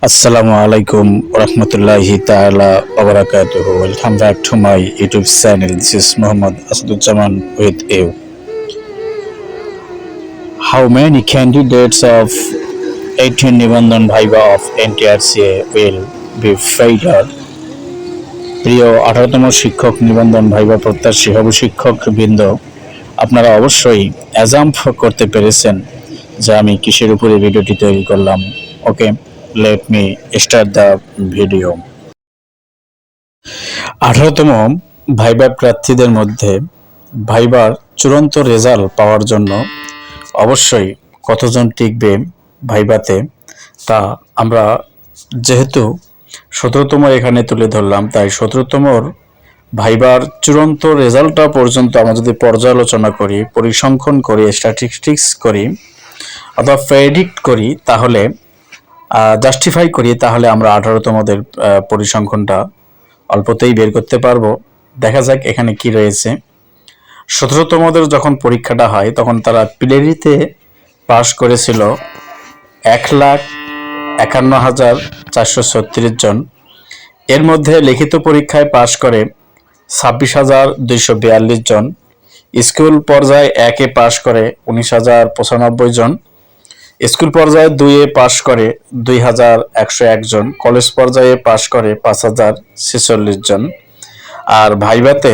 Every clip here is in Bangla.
Assalamu alaikum warahmatullahi ta'ala wabarakatuh. Welcome back to my YouTube channel. This is Muhammad Asaduzzaman with you. How many candidates of 18 Nibandan Bhaiba of NTRCA will be failed? প্রিয় 18তম শিক্ষক নিবন্ধন ভাইবা প্রত্যাশী হব শিক্ষক বৃন্দ, আপনারা অবশ্যই অ্যাজাম্প করতে পেরেছেন যে আমি কিসের উপরে ভিডিওটি তৈরি করলাম। Okay, let me start the video. 18তম ভাইবা প্রার্থীদের মধ্যে ভাইবার চূড়ান্ত রেজাল্ট পাওয়ার জন্য অবশ্যই কতজন টিকবে ভাইবাতে, তা আমরা যেহেতু 17তম এখানে তুলে ধরলাম, তাই 17তমর ভাইবার চূড়ান্ত রেজাল্টটা পর্যন্ত আমরা যদি পর্যালোচনা করি, পরিসংখ্যান করি, স্ট্যাটিস্টিক্স করি অথবা প্রেডিক্ট করি, তাহলে জাস্টিফাই করি, তাহলে আমরা 18তমদের পরিসংখ্যানটা অল্পতেই বের করতে পারবো। দেখা যাক এখানে কি রয়েছে। 17তমদের যখন পরীক্ষাটা হয় তখন তারা প্রিলিতে পাশ করেছিল 1,51,436 জন। এর মধ্যে লিখিত পরীক্ষায় পাশ করে 26,242 জন। স্কুল পর্যায়ে 1-এ পাশ করে 19,095 জন। স্কুল পর্যায়ে 2-এ পাশ করে 2,101 জন। কলেজ পর্যায়ে পাশ করে 5,046 জন। আর ভাইভাতে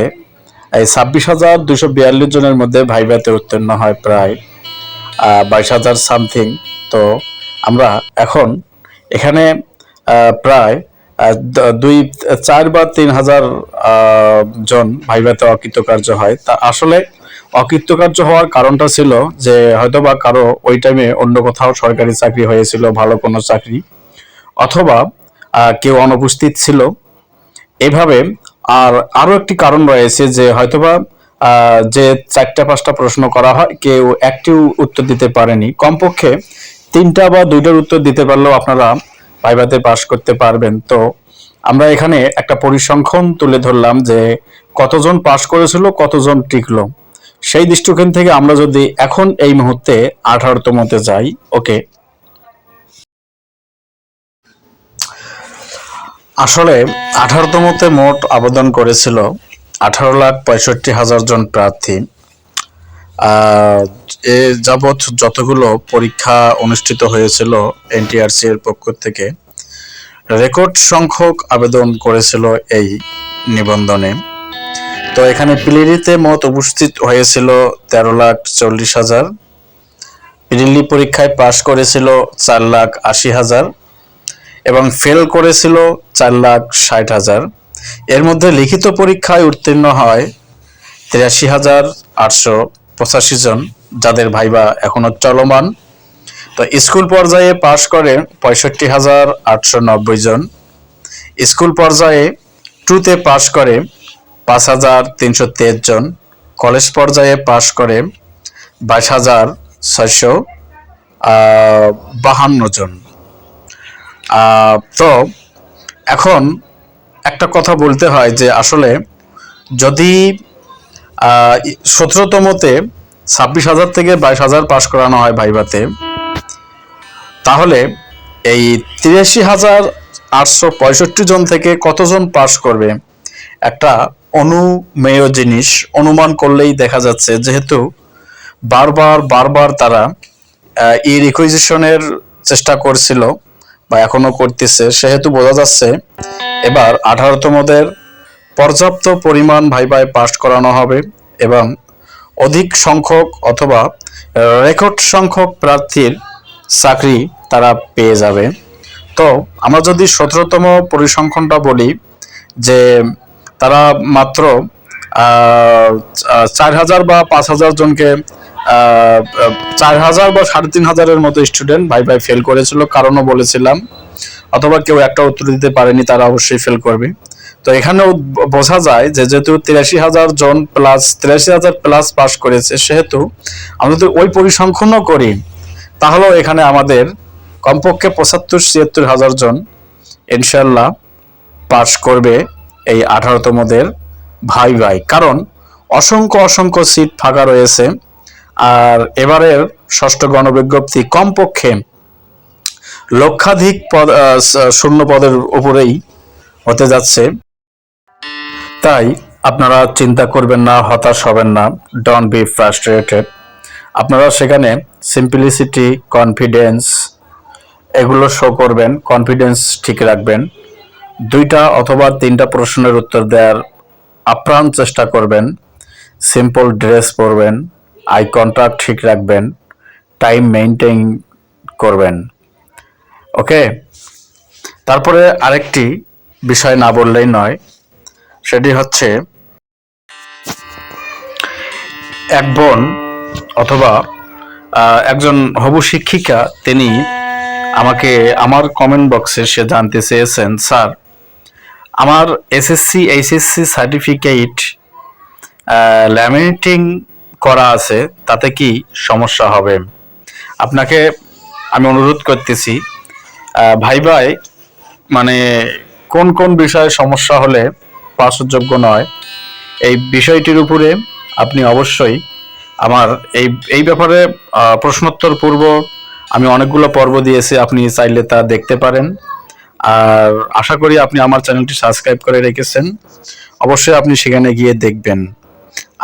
এই 26,242 জনের মধ্যে ভাইভাতে উত্তীর্ণ হয় প্রায় 22,000 সামথিং। তো আমরা এখন এখানে প্রায় 4 বা 3,000 জন ভাইভাতে অকৃতকার্য হয়। তা আসলে অকৃতকার্য হওয়ার কারণটা ছিল যে হয়তোবা কারো ওই টাইমে অন্য কোথাও সরকারি চাকরি হয়েছিল, ভালো কোনো চাকরি, অথবা কেউ অনুপস্থিত ছিল এভাবে। আর আরো একটি কারণ রয়েছে যে হয়তোবা যে 4-5টা প্রশ্ন করা হয় কেউ একটিও উত্তর দিতে পারেনি। কমপক্ষে 3টা বা 2টার উত্তর দিতে পারলেও আপনারা ভাইভাতে পাশ করতে পারবেন। তো আমরা এখানে একটা পরিসংখ্যান তুলে ধরলাম যে কতজন পাশ করেছিল, কতজন টিকলো। সেই দৃষ্টিকোণ থেকে আমরা যদি এখন এই মুহূর্তে 18তমতে যাই। ওকে, আসলে 18তমতে মোট আবেদন করেছিল 18,65,000 জন প্রার্থী। এ যাবৎ যতগুলো পরীক্ষা অনুষ্ঠিত হয়েছিল এনটিআরসি এর পক্ষ থেকে, রেকর্ড সংখ্যক আবেদন করেছিল এই নিবন্ধনে। তো এখানে প্রিলিতে মোট উপস্থিত হয়েছিল 13,40,000। প্রিলি পরীক্ষায় পাশ করেছিল 4,80,000 এবং ফেল করেছিল 4,60,000। এর মধ্যে লিখিত পরীক্ষায় উত্তীর্ণ হয় 83,885 জন, যাদের ভাইবা এখনো চলমান। তো স্কুল পর্যায়ে পাশ করে 65,890 জন। স্কুল পর্যায়ে 2-তে পাশ করে 5,323 জন। কলেজ পর্যায়ে পাশ করে 22,652 জন। তো এখন একটা কথা বলতে হয় যে আসলে যদি 17তমতে 26,000 থেকে 22,000 পাশ করানো হয় ভাইভাতে, তাহলে এই 83,865 জন থেকে কতজন পাশ করবে একটা অনুমেয় জিনিস অনুমান করলেই দেখা যাচ্ছে। যেহেতু বারবার তারা এই রিকুইজিশনের চেষ্টা করছিল বা এখনো করতেছে, সেহেতু বোঝা যাচ্ছে এবার 18তমদের পর্যাপ্ত পরিমাণ ভাইভায় পাশ করানো হবে এবং অধিক সংখ্যক অথবা রেকর্ড সংখ্যক প্রার্থীর চাকরি তারা পেয়ে যাবে। তো আমরা যদি 17তম পরিসংখ্যানটা বলি যে তারা মাত্র 4,000 বা 5,000 জনকে 4,000 বা 3,500-এর মতো স্টুডেন্ট ভাইভাই ফেল করেছিল, কারণও বলেছিলাম, অথবা কেউ একটা উত্তর দিতে পারেনি, তারা অবশ্যই ফেল করবে। তো এখানেও বোঝা যায় যে যেহেতু 83,000 জন প্লাস 83,000 প্লাস পাস করেছে, সেহেতু আমরা যদি ওই পরিসংখ্যানও করি তাহলেও এখানে আমাদের কমপক্ষে 75-76,000 জন ইনশাল্লাহ পাস করবে এই 18তমদের ভাইভাই, কারণ অসংখ্য সিট ফাঁকা রয়েছে। আর এবারের ষষ্ঠ গণবিজ্ঞপ্তি কমপক্ষে লক্ষাধিক পদ শূন্য পদের উপরেই হতে যাচ্ছে। তাই আপনারা চিন্তা করবেন না, হতাশ হবেন না, ডোন্ট বি ফ্রাস্ট্রেটেড। আপনারা সেখানে সিম্পলিসিটি, কনফিডেন্স এগুলো শো করবেন, কনফিডেন্স ঠিক রাখবেন, 2টা অথবা 3টা প্রশ্নের উত্তর দেওয়ার আপ্রাণ চেষ্টা করবেন, সিম্পল ড্রেস পরবেন, আই কন্টাক্ট ঠিক রাখবেন, টাইম মেনটেন করবেন। ওকে, তারপরে আরেকটি বিষয় না বললেই নয়, সেটি হচ্ছে এক বোন অথবা একজন হবু শিক্ষিকা তিনি আমাকে আমার কমেন্ট বক্সে সে জানতে চেয়েছেন, স্যার আমার এসএসসি এইচএসসি সার্টিফিকেট ল্যামিনেটিং করা আছে, তাতে কি সমস্যা হবে? আপনাকে আমি অনুরোধ করতেছি, ভাই ভাই মানে কোন কোন বিষয়ে সমস্যা হলে পাসযোগ্য নয়, এই বিষয়টির উপরে আপনি অবশ্যই আমার এই ব্যাপারে প্রশ্নোত্তর পূর্ব আমি অনেকগুলো পর্ব দিয়েছি, আপনি চাইলে তা দেখতে পারেন। আর আশা করি আপনি আমার চ্যানেলটি সাবস্ক্রাইব করে রেখেছেন, অবশ্যই আপনি সেখানে গিয়ে দেখবেন।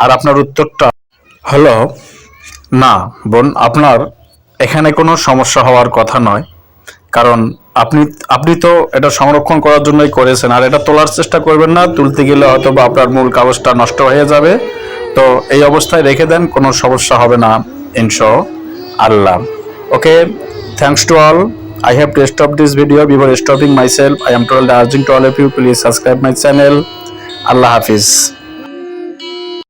আর আপনার উত্তরটা হলো, না বোন, আপনার এখানে কোনো সমস্যা হওয়ার কথা নয়, কারণ আপনি তো এটা সংরক্ষণ করার জন্যই করেছেন, আর এটা তোলার চেষ্টা করবেন না, তুলতে গেলে হয়তো বা আপনার মূল কাগজটা নষ্ট হয়ে যাবে। তো এই অবস্থায় রেখে দেন, কোনো সমস্যা হবে না ইনশাআল্লাহ। ওকে, thanks to all. I have to stop this video before stopping myself. I am totally urging to all of you, please subscribe my channel. Allah Hafiz.